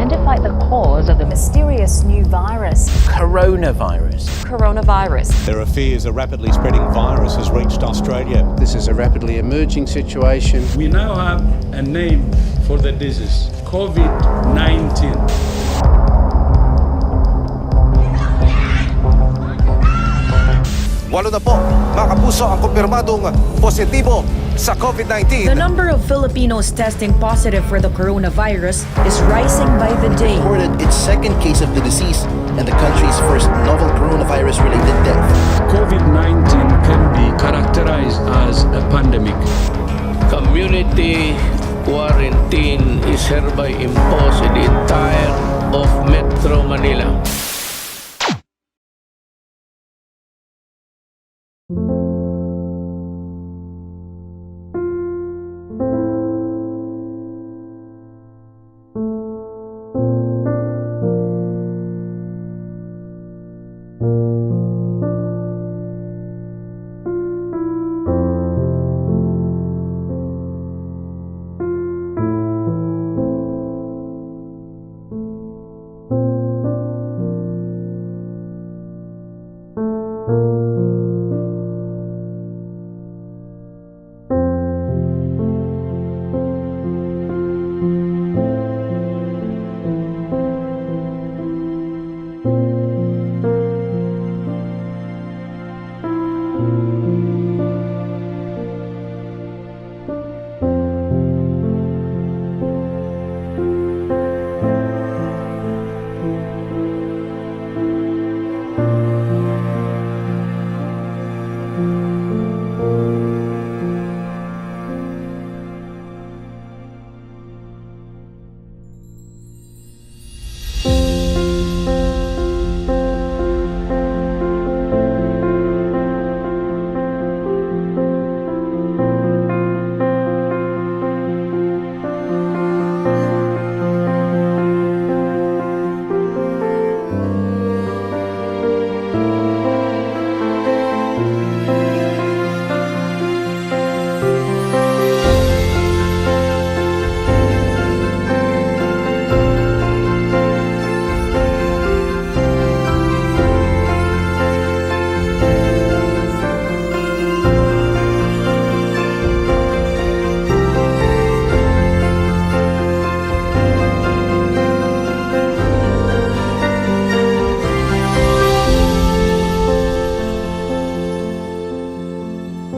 identified the cause of the mysterious new virus. Coronavirus. There are fears a rapidly spreading virus has reached Australia. This is a rapidly emerging situation. We now have a name for the disease, COVID-19. Walo na po, mga kapuso, ang kumpirmadong positibo sa COVID-19. The number of Filipinos testing positive for the coronavirus is rising by the day. Reported its second case of the disease and the country's first novel coronavirus-related death. COVID-19 can be characterized as a pandemic. Community quarantine is hereby imposed in the entire of Metro Manila.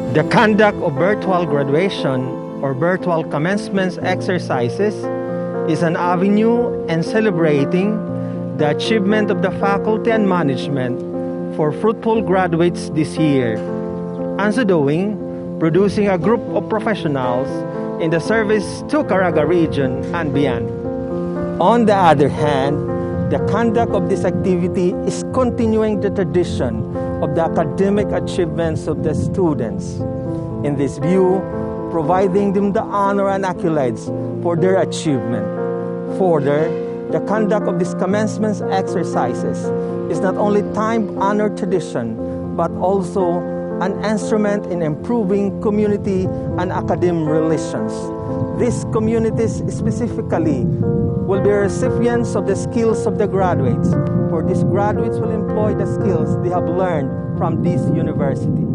The conduct of virtual graduation or virtual commencement exercises is an avenue in celebrating the achievement of the faculty and management for fruitful graduates this year, and so doing, producing a group of professionals in the service to Caraga region and beyond. On the other hand, the conduct of this activity is continuing the tradition of the academic achievements of the students. In this view, providing them the honor and accolades for their achievement. Further, the conduct of these commencement exercises is not only time-honored tradition, but also an instrument in improving community and academic relations. These communities specifically will be recipients of the skills of the graduates, for these graduates will employ the skills they have learned from this university.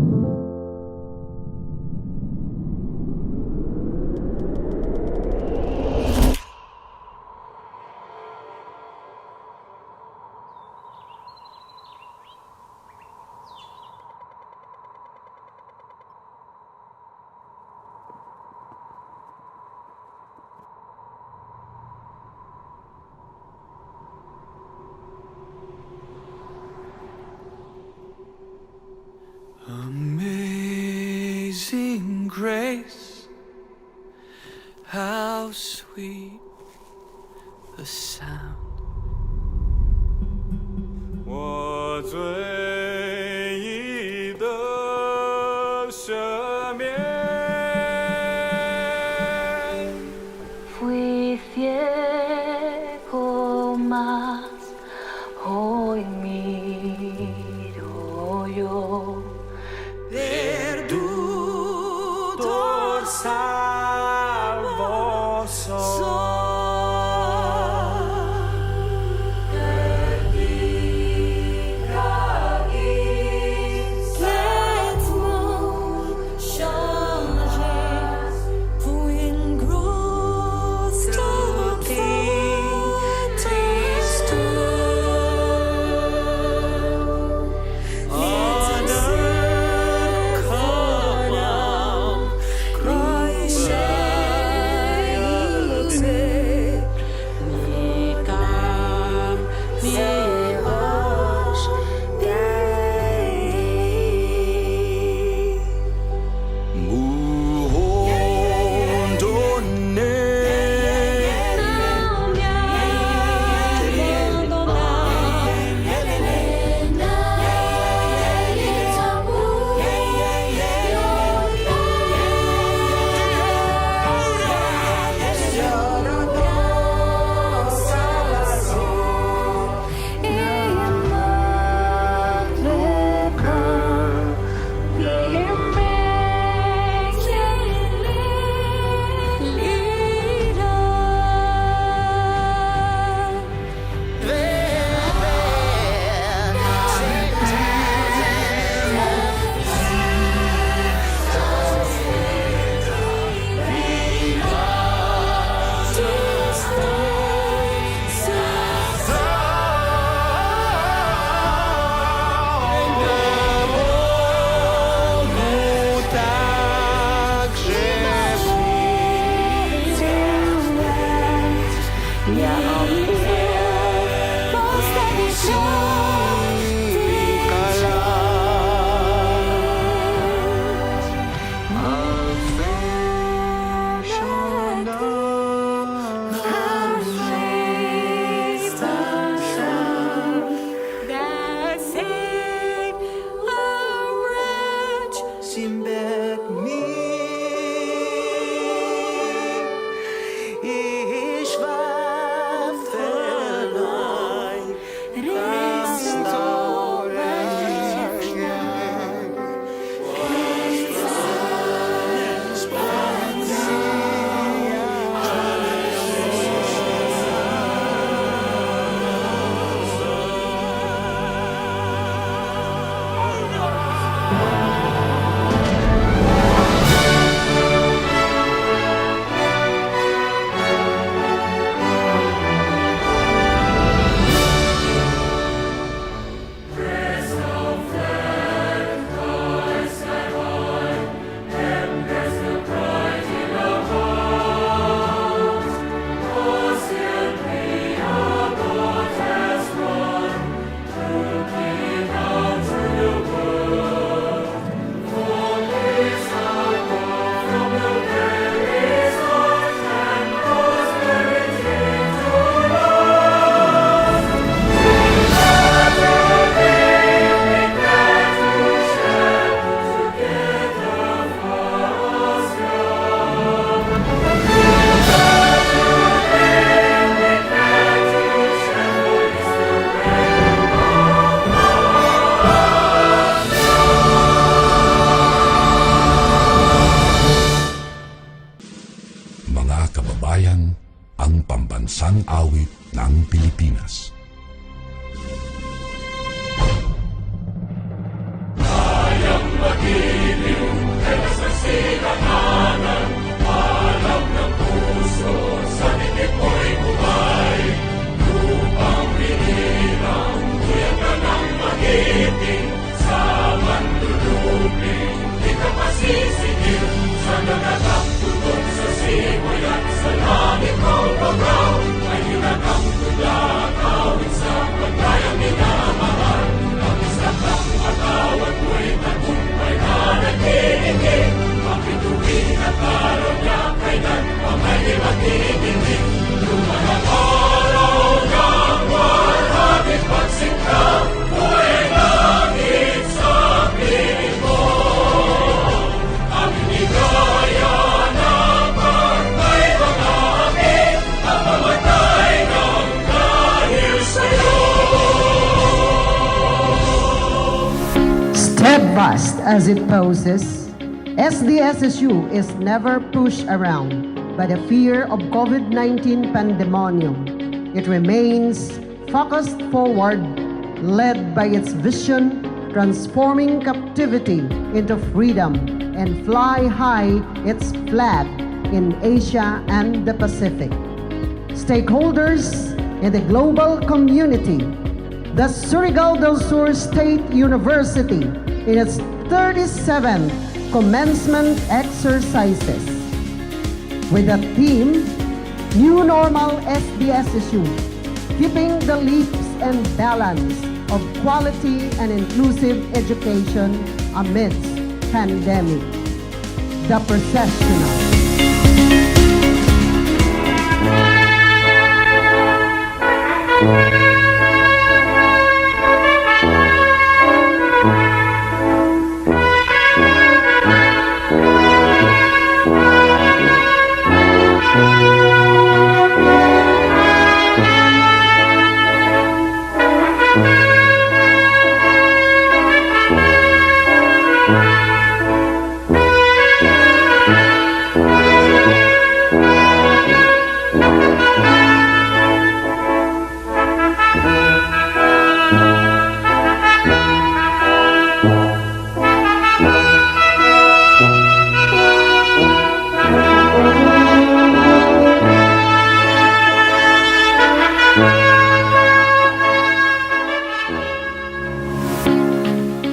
Amazing grace, how sweet the sound. 我最意的赦免。Fui ciego, mas hoy miro yo. Perdutor salvo soy. Steadfast as it poses, SDSSU is never pushed around by the fear of COVID-19 pandemonium. It remains focused forward, led by its vision, transforming captivity into freedom, and fly high its flag in Asia and the Pacific. Stakeholders in the global community, the Surigao del Sur State University in its 37th commencement exercises with the theme New Normal SDSSU, keeping the leaps and balance of quality and inclusive education amidst pandemic. The processional.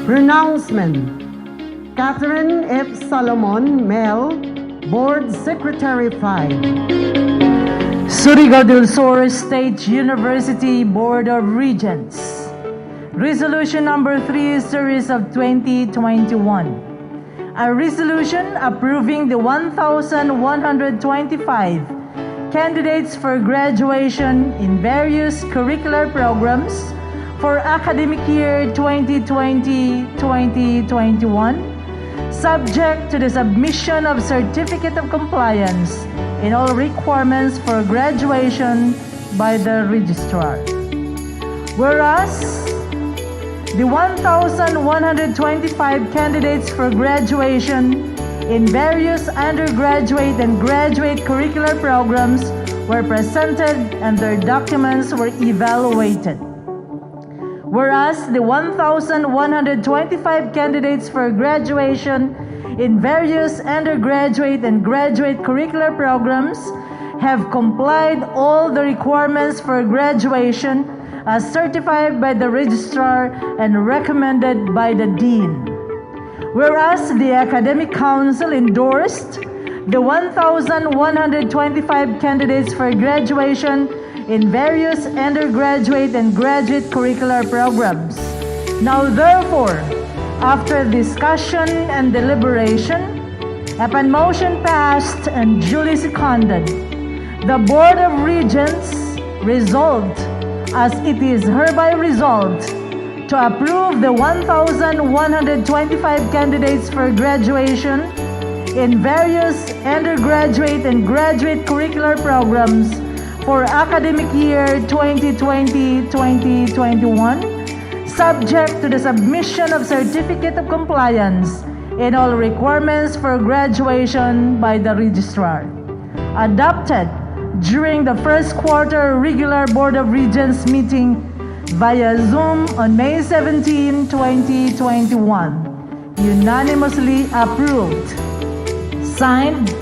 Pronouncement. Catherine F. Salomon, Mel, Board Secretary 5. Surigao del Sur State University Board of Regents. Resolution number 3, series of 2021. A resolution approving the 1,125 candidates for graduation in various curricular programs for academic year 2020-2021, subject to the submission of certificate of compliance in all requirements for graduation by the registrar. Whereas the 1,125 candidates for graduation in various undergraduate and graduate curricular programs were presented and their documents were evaluated. Whereas the 1,125 candidates for graduation in various undergraduate and graduate curricular programs have complied all the requirements for graduation as certified by the registrar and recommended by the dean. Whereas the Academic Council endorsed the 1,125 candidates for graduation in various undergraduate and graduate curricular programs. Now therefore, after discussion and deliberation, upon motion passed and duly seconded, the Board of Regents resolved, as it is hereby resolved, to approve the 1,125 candidates for graduation in various undergraduate and graduate curricular programs for academic year 2020-2021, subject to the submission of certificate of compliance in all requirements for graduation by the registrar. Adopted during the first quarter regular Board of Regents meeting via Zoom on May 17, 2021. Unanimously approved. Signed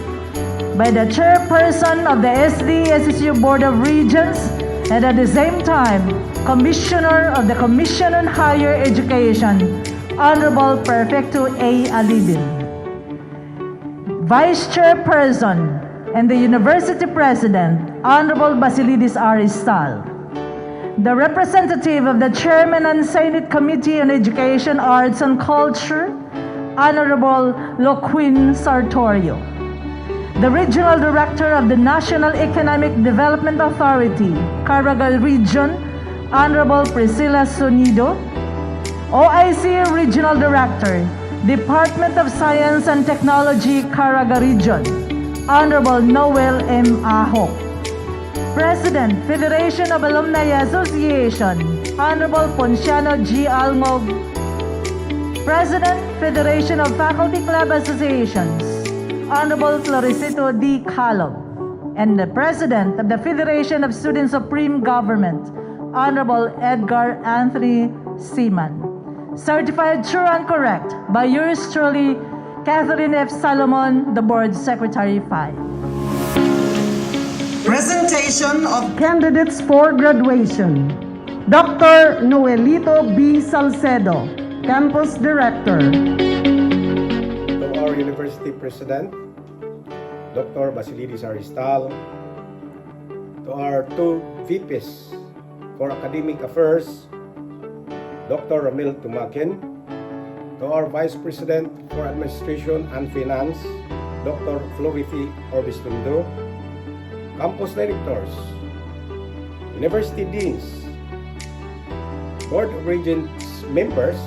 by the chairperson of the SDSSU Board of Regents and at the same time, Commissioner of the Commission on Higher Education, Honorable Perfecto A. Alibin. Vice Chairperson and the University President, Honorable Basilidis Aristal. The representative of the Chairman and Senate Committee on Education, Arts and Culture, Honorable Loquin Sartorio. The Regional Director of the National Economic Development Authority, Caraga Region, Honorable Priscilla Sonido. OIC Regional Director, Department of Science and Technology, Caraga Region, Honorable Noel M. Ahok. President, Federation of Alumni Association, Honorable Ponciano G. Almog. President, Federation of Faculty Club Associations, Honorable Florecito D. Calov, and the President of the Federation of Students Supreme Government, Honorable Edgar Anthony Seaman. Certified true and correct by yours truly, Catherine F. Salomon, the Board Secretary 5. Presentation of candidates for graduation. Dr. Noelito B. Salcedo, Campus Director. To our University President, Dr. Basilidis Aristal. To our two VPs for Academic Affairs, Dr. Ramil Tumakin. To our Vice President for Administration and Finance, Dr. Florifi Orbistundo. Campus Directors, University Deans, Board of Regents members,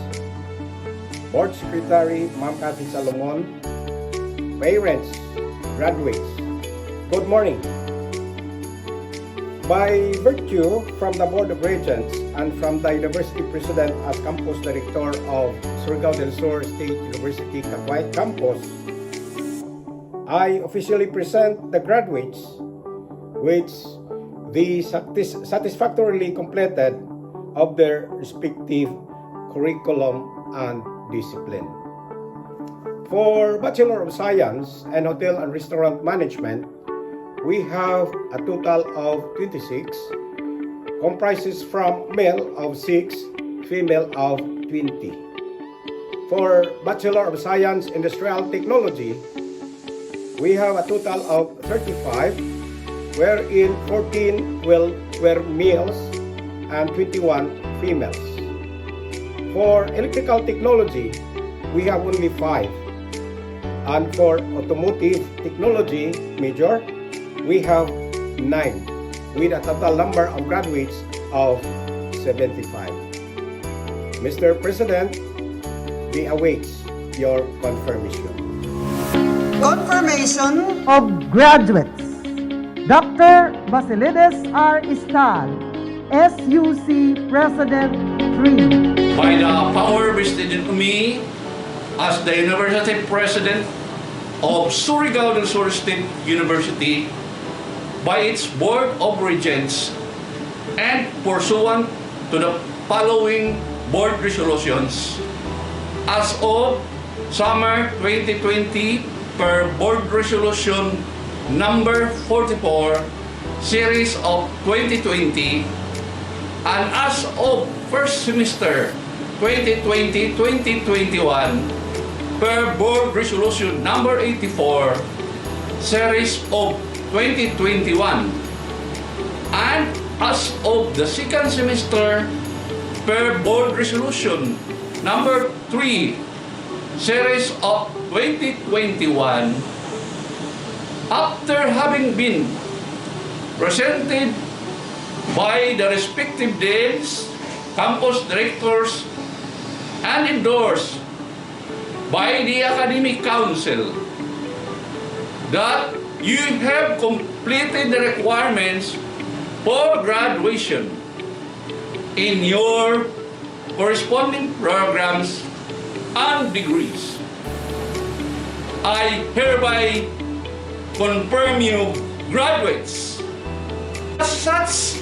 Board Secretary Ma'am Cathy Salomon, parents, graduates, good morning. By virtue from the Board of Regents and from the University President as Campus Director of Surigao del Sur State University Cagwait Campus, I officially present the graduates which they satisfactorily completed of their respective curriculum and discipline. For Bachelor of Science and Hotel and Restaurant Management, we have a total of 26, comprises from male of 6, female of 20. For Bachelor of Science Industrial Technology, we have a total of 35, wherein 14 were males and 21 females. For electrical technology, we have only 5. And for automotive technology major, we have 9, with a total number of graduates of 75. Mr. President, we await your confirmation. Confirmation of graduates. Dr. Basilidis R. Istal, SUC President 3. By the power vested in me as the University President of Surigao del Sur State University, by its Board of Regents, and pursuant to the following Board resolutions, as of summer 2020 per Board Resolution number 44, series of 2020, and as of first semester 2020-2021 per Board Resolution number 84, series of 2021, and as of the second semester per Board Resolution number 3, series of 2021, after having been presented by the respective deans, campus directors, and endorsed by the Academic Council, that you have completed the requirements for graduation in your corresponding programs and degrees. I hereby confirm you graduates. As such,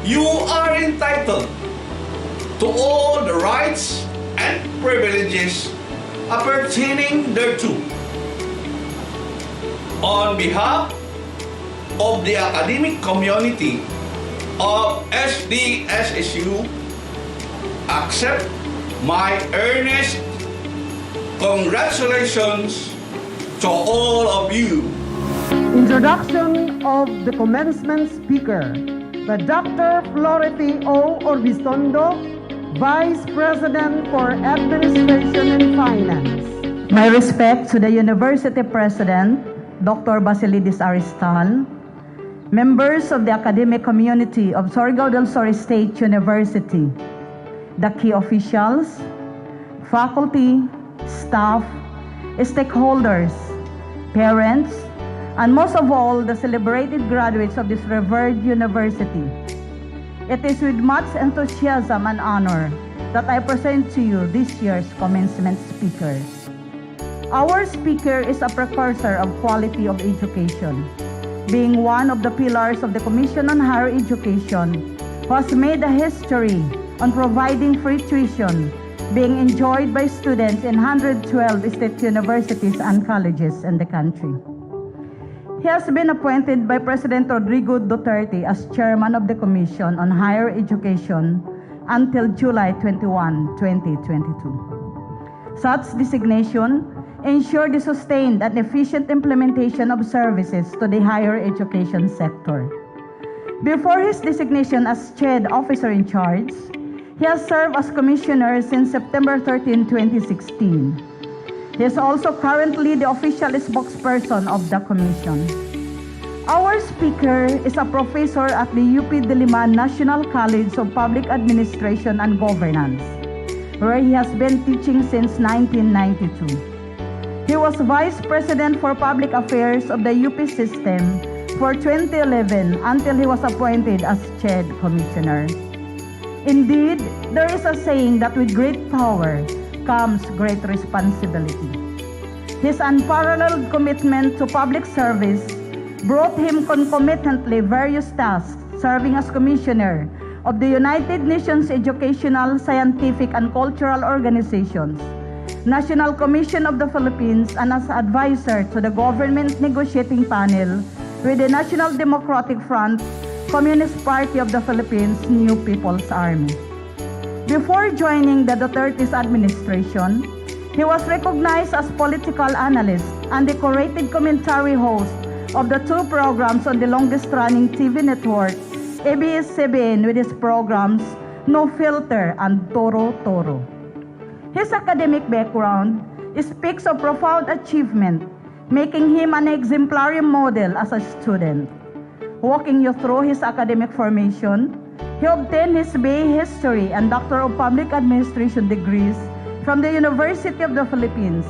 you are entitled to all the rights and privileges appertaining thereto. On behalf of the academic community of SDSSU, accept my earnest congratulations to all of you. Introduction of the commencement speaker by Dr. Florifi O. Orbistondo, Vice President for Administration and Finance. My respect to the University President, Dr. Basilidis Aristal, members of the academic community of Surigao del Sur State University, the key officials, faculty, staff, stakeholders, parents, and most of all, the celebrated graduates of this revered university. It is with much enthusiasm and honor that I present to you this year's commencement speaker. Our speaker is a precursor of quality of education, being one of the pillars of the Commission on Higher Education, who has made a history on providing free tuition, being enjoyed by students in 112 state universities and colleges in the country. He has been appointed by President Rodrigo Duterte as chairman of the Commission on Higher Education until July 21, 2022. Such designation ensured the sustained and efficient implementation of services to the higher education sector. Before his designation as CHED officer in charge, he has served as commissioner since September 13, 2016. He is also currently the official spokesperson of the commission. Our speaker is a professor at the UP Diliman National College of Public Administration and Governance, where he has been teaching since 1992. He was Vice President for Public Affairs of the UP system for 2011 until he was appointed as CHED Commissioner. Indeed, there is a saying that with great power comes great responsibility. His unparalleled commitment to public service brought him concomitantly various tasks, serving as Commissioner of the United Nations Educational, Scientific, and Cultural Organizations, National Commission of the Philippines, and as advisor to the government negotiating panel with the National Democratic Front, Communist Party of the Philippines, New People's Army. Before joining the Duterte's administration, he was recognized as political analyst and decorated commentary host of the two programs on the longest-running TV network, ABS-CBN, with his programs No Filter and Toro Toro. His academic background speaks of profound achievement, making him an exemplary model as a student. Walking you through his academic formation, he obtained his BA History and Doctor of Public Administration degrees from the University of the Philippines,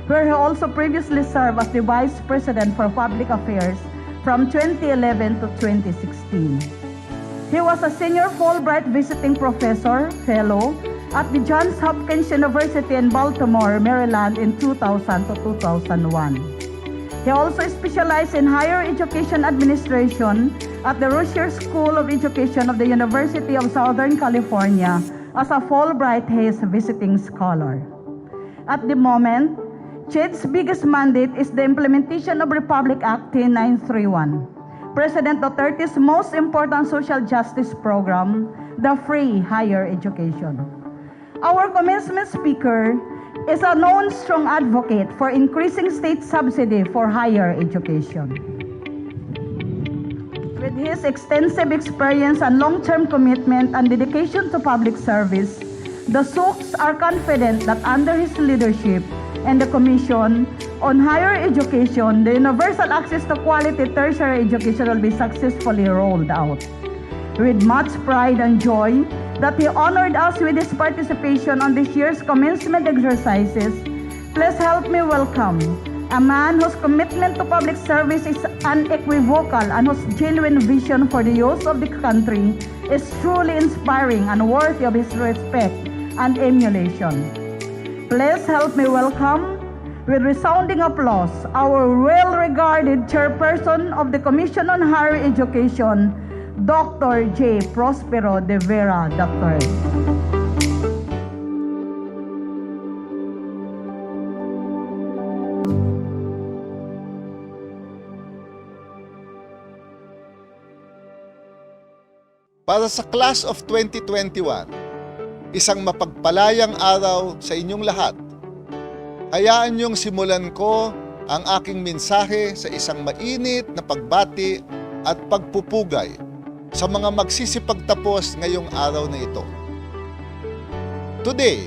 where he also previously served as the Vice President for Public Affairs from 2011 to 2016. He was a senior Fulbright visiting professor, fellow, at the Johns Hopkins University in Baltimore, Maryland in 2000 to 2001. He also specialized in higher education administration at the Rusher School of Education of the University of Southern California as a Fulbright Hays visiting scholar. At the moment, CHED's biggest mandate is the implementation of Republic Act 10931, President Duterte's most important social justice program, the Free Higher Education. Our commencement speaker is a known strong advocate for increasing state subsidy for higher education. With his extensive experience and long-term commitment and dedication to public service, the Sooks are confident that under his leadership and the Commission on Higher Education, the universal access to quality tertiary education will be successfully rolled out. With much pride and joy that he honored us with his participation on this year's commencement exercises, please help me welcome a man whose commitment to public service is unequivocal and whose genuine vision for the youth of the country is truly inspiring and worthy of his respect and emulation. Please help me welcome, with resounding applause, our well-regarded chairperson of the Commission on Higher Education, Dr. J. Prospero de Vera, Dr. Para sa Class of 2021, isang mapagpalayang araw sa inyong lahat. Hayaan niyong simulan ko ang aking mensahe sa isang mainit na pagbati at pagpupugay sa mga magsisipagtapos ngayong araw na ito. Today,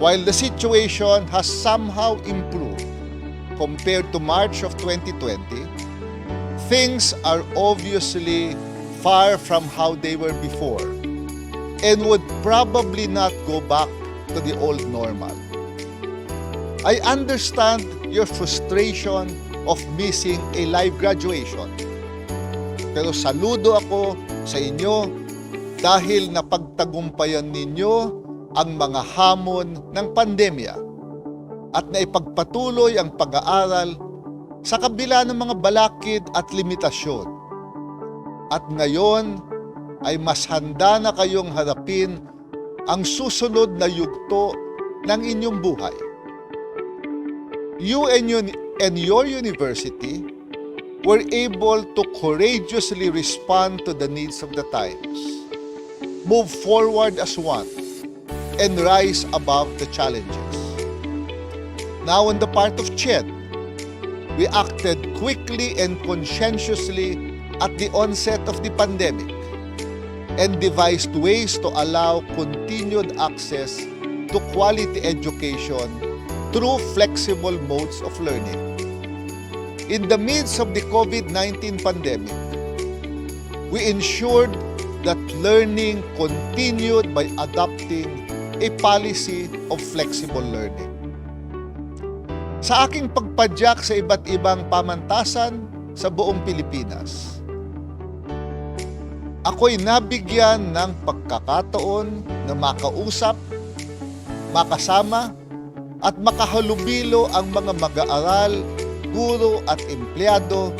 while the situation has somehow improved compared to March of 2020, things are obviously far from how they were before and would probably not go back to the old normal. I understand your frustration of missing a live graduation. Pero saludo ako sa inyo dahil napagtagumpayan ninyo ang mga hamon ng pandemya at naipagpatuloy ang pag-aaral sa kabila ng mga balakid at limitasyon. At ngayon ay mas handa na kayong harapin ang susunod na yugto ng inyong buhay. You and your university were able to courageously respond to the needs of the times, move forward as one, and rise above the challenges. Now on the part of CHED, we acted quickly and conscientiously at the onset of the pandemic and devised ways to allow continued access to quality education through flexible modes of learning. In the midst of the COVID-19 pandemic, we ensured that learning continued by adopting a policy of flexible learning. Sa aking pagpadyak sa iba't ibang pamantasan sa buong Pilipinas, ako'y nabigyan ng pagkakataon na makausap, makasama, at makahalubilo ang mga mag-aaral, guro at empleyado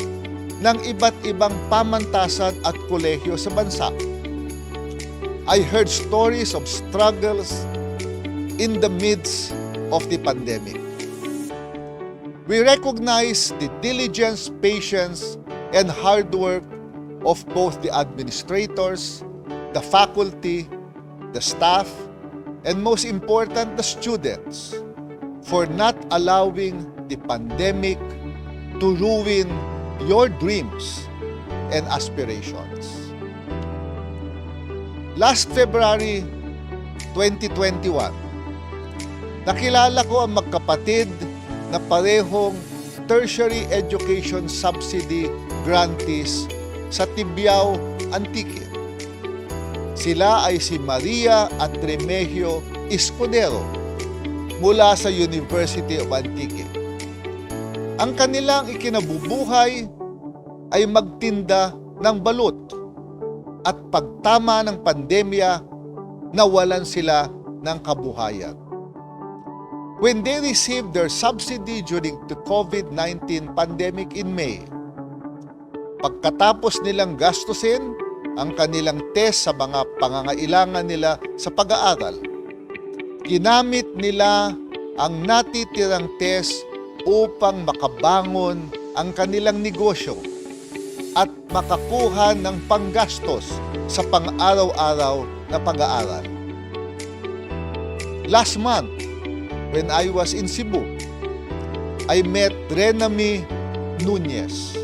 ng iba't ibang pamantasan at kolehiyo sa bansa. I heard stories of struggles in the midst of the pandemic. We recognize the diligence, patience, and hard work of both the administrators, the faculty, the staff, and most important, the students, for not allowing the pandemic to ruin your dreams and aspirations. Last February 2021, nakilala ko ang magkapatid na parehong tertiary education subsidy grantees sa Tibiao, Antique. Sila ay si Maria at Remigio Escudero mula sa University of Antique. Ang kanilang ikinabubuhay ay magtinda ng balut at pagtama ng pandemya, nawalan sila ng kabuhayan. When they received their subsidy during the COVID-19 pandemic in May, pagkatapos nilang gastusin ang kanilang test sa mga pangangailangan nila sa pag-aaral, ginamit nila ang natitirang test upang makabangon ang kanilang negosyo at makakuha ng panggastos sa pang-araw-araw na pag-aaral. Last month, when I was in Cebu, I met Renami Nunez.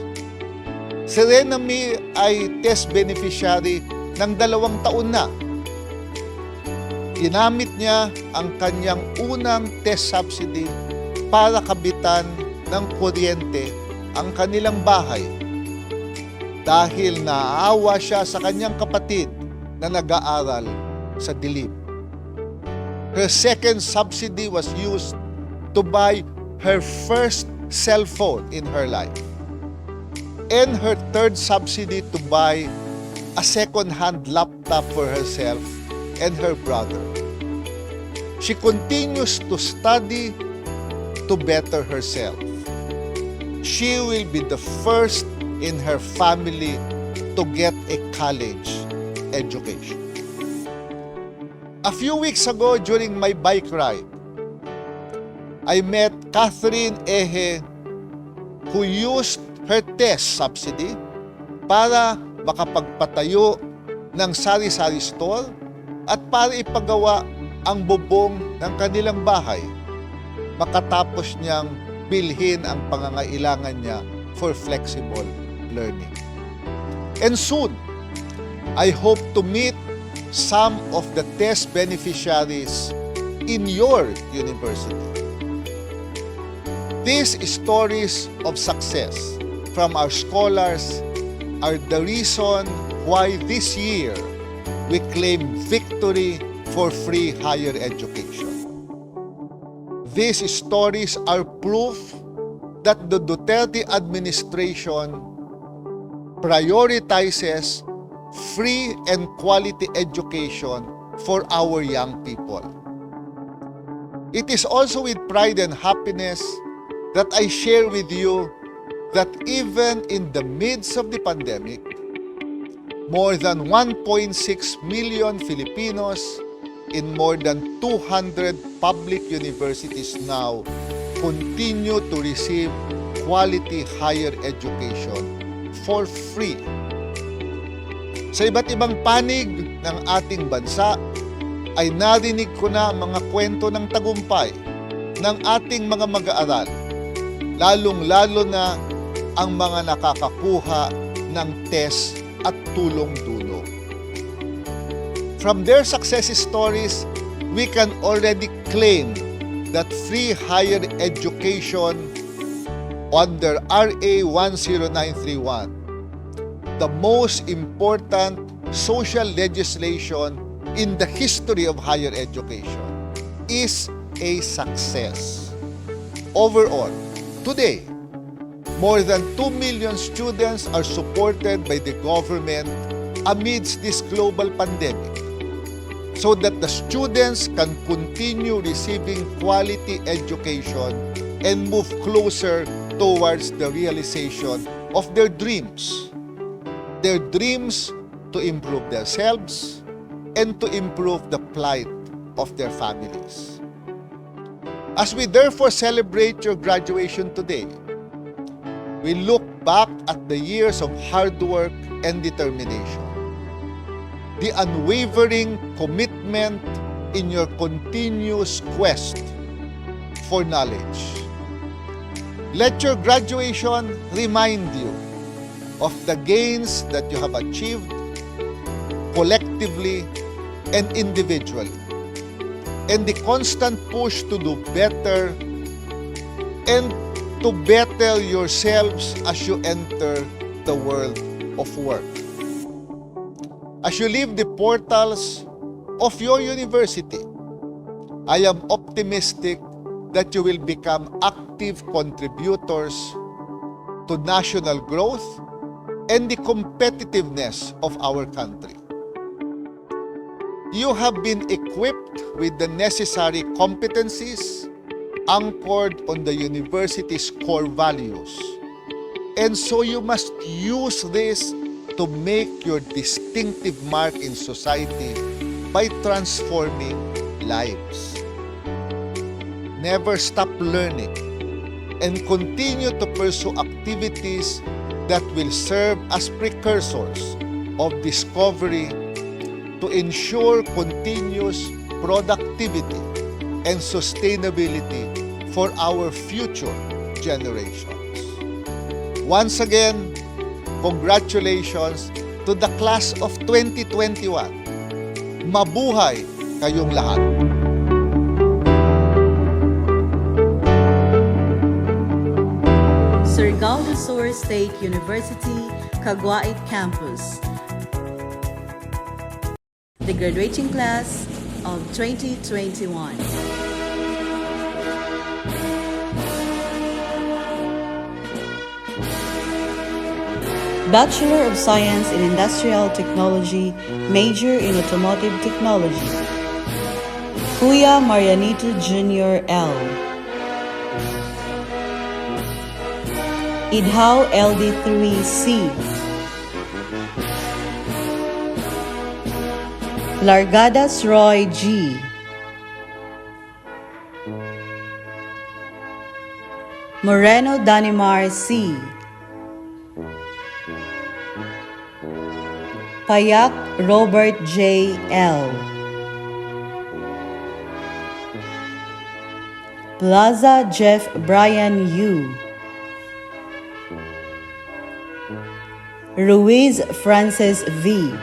Si Renami ay test beneficiary ng 2 taon na. Ginamit niya ang kanyang unang test subsidy para kabitan ng kuryente ang kanilang bahay dahil naaawa siya sa kanyang kapatid na nag-aaral sa dilim. Her second subsidy was used to buy her first cell phone in her life, and her third subsidy to buy a second-hand laptop for herself and her brother. She continues to study to better herself. She will be the first in her family to get a college education. A few weeks ago, during my bike ride, I met Catherine Ehe, who used her test subsidy para makapagpatayo ng sari-sari store at para ipagawa ang bubong ng kanilang bahay. Makatapos niyang bilhin ang pangangailangan niya for flexible learning. And soon, I hope to meet some of the test beneficiaries in your university. These stories of success from our scholars are the reason why this year we claim victory for free higher education. These stories are proof that the Duterte administration prioritizes free and quality education for our young people. It is also with pride and happiness that I share with you that even in the midst of the pandemic, more than 1.6 million Filipinos in more than 200 public universities now continue to receive quality higher education for free. Sa iba't ibang panig ng ating bansa, ay narinig ko na mga kwento ng tagumpay ng ating mga mag-aaral, lalong-lalo na ang mga nakakakuha ng test at tulong-tulong. From their success stories, we can already claim that free higher education under RA 10931, the most important social legislation in the history of higher education, is a success. Overall, today, more than 2 million students are supported by the government amidst this global pandemic so that the students can continue receiving quality education and move closer towards the realization of their dreams to improve themselves and to improve the plight of their families. As we therefore celebrate your graduation today, we look back at the years of hard work and determination, the unwavering commitment in your continuous quest for knowledge. Let your graduation remind you of the gains that you have achieved collectively and individually, and the constant push to do better and to better yourselves as you enter the world of work. As you leave the portals of your university, I am optimistic that you will become active contributors to national growth and the competitiveness of our country. You have been equipped with the necessary competencies anchored on the university's core values. And so you must use this to make your distinctive mark in society by transforming lives. Never stop learning and continue to pursue activities that will serve as precursors of discovery to ensure continuous productivity and sustainability for our future generations. Once again, congratulations to the class of 2021. Mabuhay kayong lahat! Surigao del Sur State University, Cagwait Campus. The graduating class of 2021. Bachelor of Science in Industrial Technology, major in Automotive Technology. Kuya Marianito Jr. L. Idhaw LD3C. Largadas Roy G. Moreno Danimar C. Payak Robert J. L. Plaza Jeff Brian U. Ruiz Francis V.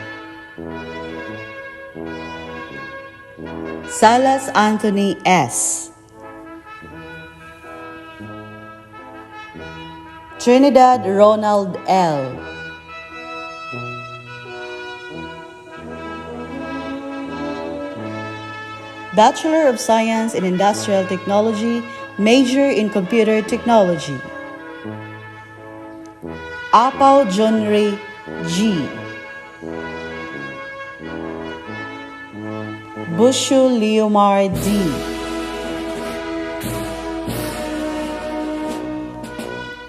Salas Anthony S. Trinidad Ronald L. Bachelor of Science in Industrial Technology, major in Computer Technology. Apaw Junri G. Bushu Leomar D.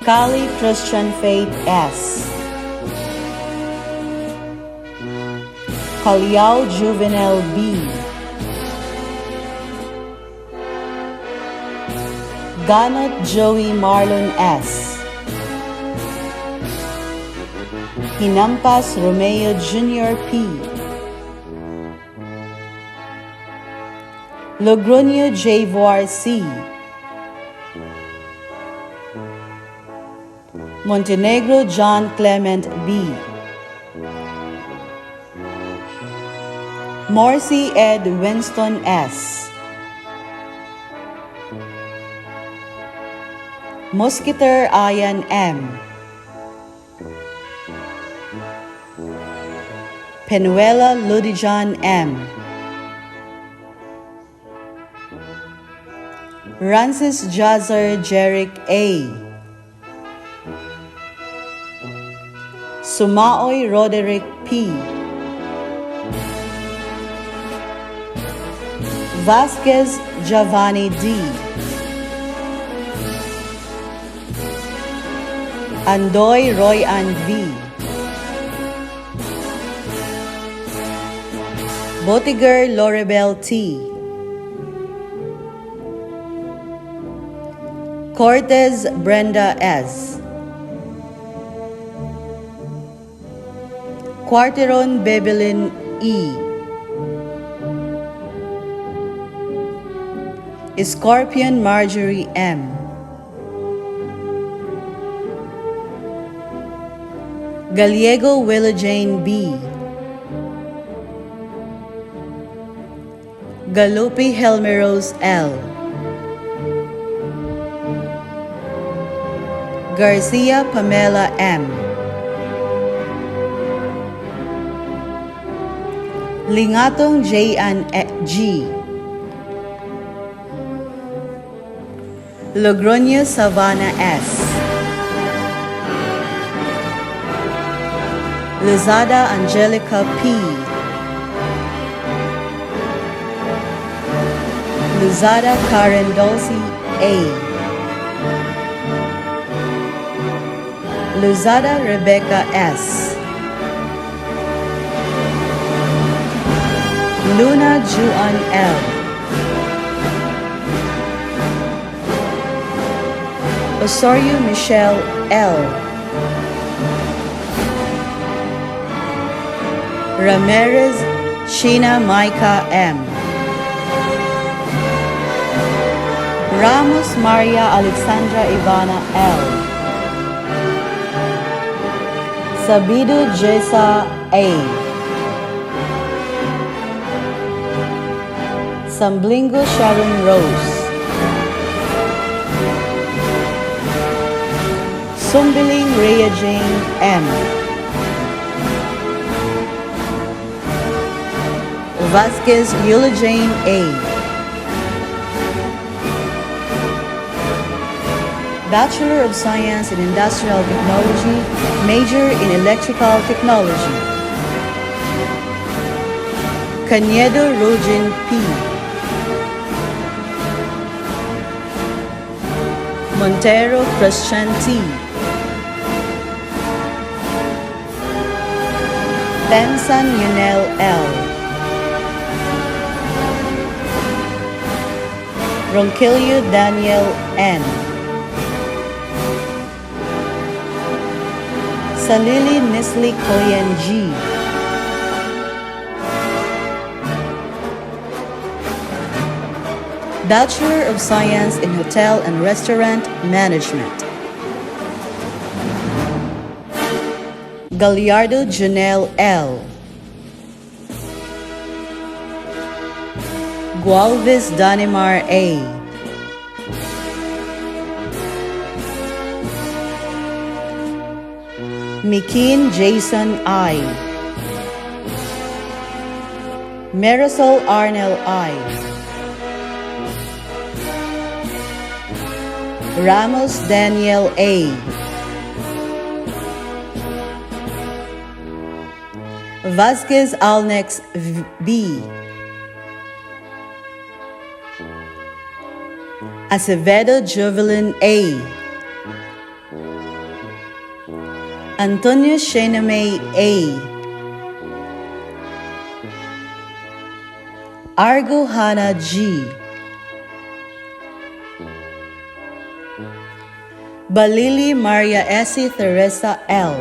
Kali Christian Faith S. Kalyao Juvenel B. Ganot Joey Marlon S. Hinampas Romeo Jr. P. Logroño Javor C. Montenegro John Clement B. Morsi Ed Winston S. Musketer Ian M. Penuela Ludijan M. Rancis Jazzer Jerick A. Sumaoy Roderick P. Vasquez Giovanni D. Andoy Roy Ann V. Botiger Lorabel T. Cortez Brenda S. Quarteron Bebelin E. Scorpion Marjorie M. Gallego Willajane B. Galupi Helmerose L. Garcia Pamela M. Lingatong J.N. G. Logroño Savannah S. Lizada Angelica P. Lizada Karen Dulcie A. Luzada Rebecca S. Luna Juan L. Osorio Michelle L. Ramirez Sheena Micah M. Ramos Maria Alexandra Ivana L. Sabido Jessa A. Samblingo Sharon Rose. Sumbiling Rhea Jane M. Vasquez Eulajane A. Bachelor of Science in Industrial Technology, major in Electrical Technology. Cañedo Rogin P. Montero Christian T. Benson Yunel L. Ronquillo Daniel N. Salili Nisli Koyen G. Bachelor of Science in Hotel and Restaurant Management. Gallardo Janelle L. Gualvis Danimar A. Mikin Jason I. Marisol Arnel I. Ramos Daniel A. Vasquez Alnex B. Acevedo Jovelyn A. Antonio Shename A. Argo Hana G. Balili Maria Essie Teresa L.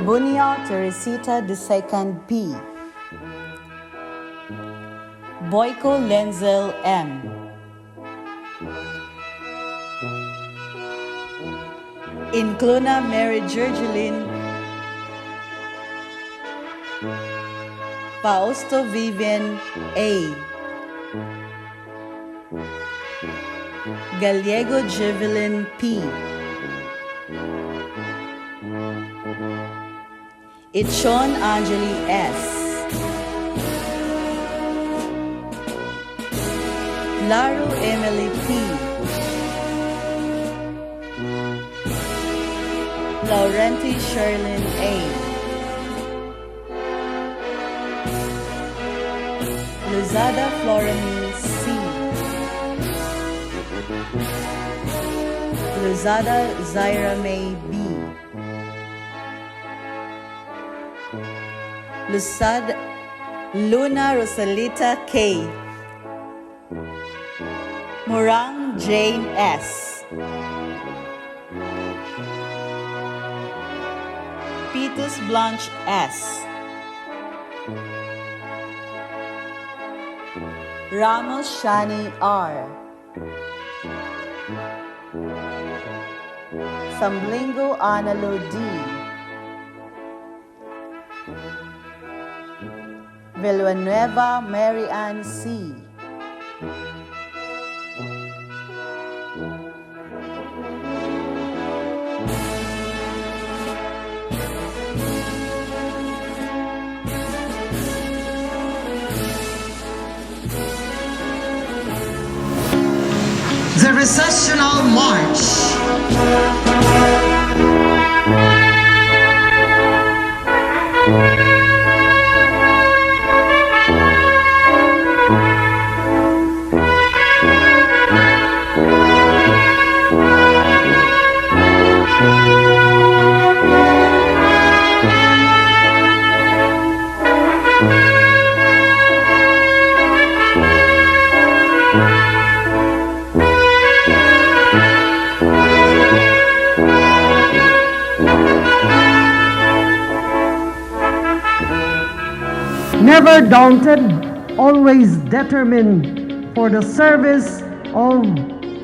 Bunyao Teresita II P. Boyko Lenzel M. Incluna Mary Georgeline. Fausto Vivian A. Gallego Jevelin P. Ichon Angeli S. Laru Emily P. Laurenti Sherlyn A. Luzada Floramine C. Luzada Zaira May B. Luna Rosalita K. Murang Jane S. Petus Blanche S. Ramos Shani R. Samblingo Analo D. Villanueva Mary Ann C. The Recessional March. Never daunted, always determined for the service of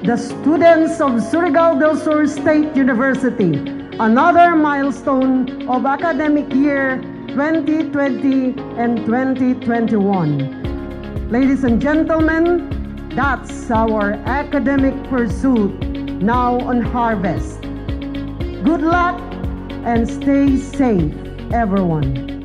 the students of Surigao del Sur State University. Another milestone of academic year 2020 and 2021. Ladies and gentlemen, that's our academic pursuit now on harvest. Good luck and stay safe, everyone.